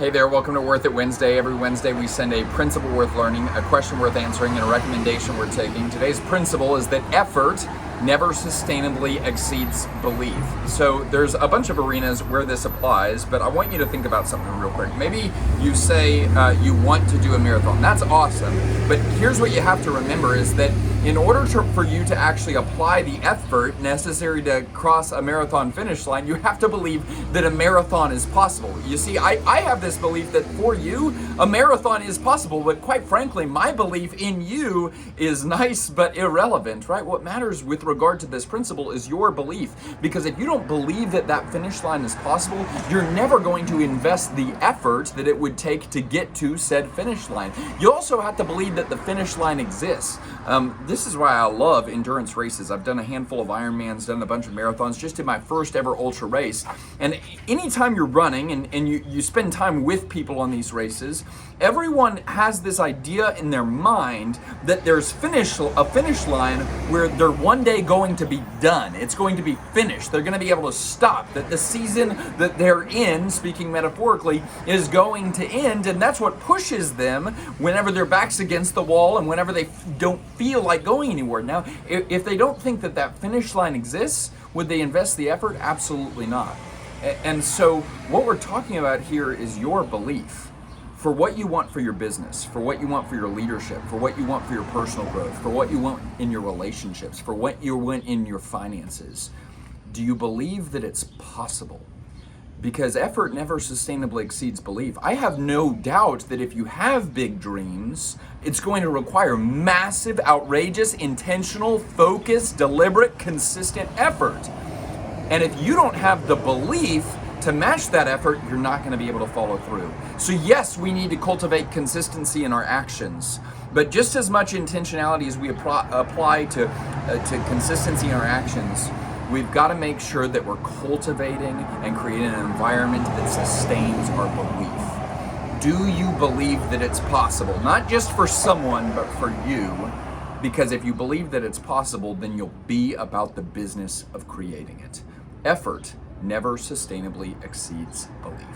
Hey there, welcome to Worth It Wednesday. Every Wednesday we send a principle worth learning, a question worth answering, and a recommendation worth taking. Today's principle is that effort never sustainably exceeds belief. So there's a bunch of arenas where this applies, but I want you to think about something real quick. Maybe you say you want to do a marathon. That's awesome, but here's what you have to remember is that in order for you to actually apply the effort necessary to cross a marathon finish line, you have to believe that a marathon is possible. You see, I have this belief that for you, a marathon is possible, but quite frankly, my belief in you is nice but irrelevant, right? What matters with regard to this principle is your belief, because if you don't believe that that finish line is possible, you're never going to invest the effort that it would take to get to said finish line. You also have to believe that the finish line exists. This is why I love endurance races. I've done a handful of Ironmans, done a bunch of marathons, just did my first ever ultra race. And anytime you're running and you spend time with people on these races, everyone has this idea in their mind that there's a finish line where they're one day going to be done. It's going to be finished. They're going to be able to stop. That the season that they're in, speaking metaphorically, is going to end, and that's what pushes them whenever their back's against the wall and whenever they don't feel like going anywhere. Now, if they don't think that that finish line exists, would they invest the effort? Absolutely not. And so what we're talking about here is your belief for what you want for your business, for what you want for your leadership, for what you want for your personal growth, for what you want in your relationships, for what you want in your finances. Do you believe that it's possible? Because effort never sustainably exceeds belief. I have no doubt that if you have big dreams, it's going to require massive, outrageous, intentional, focused, deliberate, consistent effort. And if you don't have the belief to match that effort, you're not going to be able to follow through. So yes, we need to cultivate consistency in our actions, but just as much intentionality as we apply to consistency in our actions, we've got to make sure that we're cultivating and creating an environment that sustains our belief. Do you believe that it's possible? Not just for someone, but for you. Because if you believe that it's possible, then you'll be about the business of creating it. Effort never sustainably exceeds belief.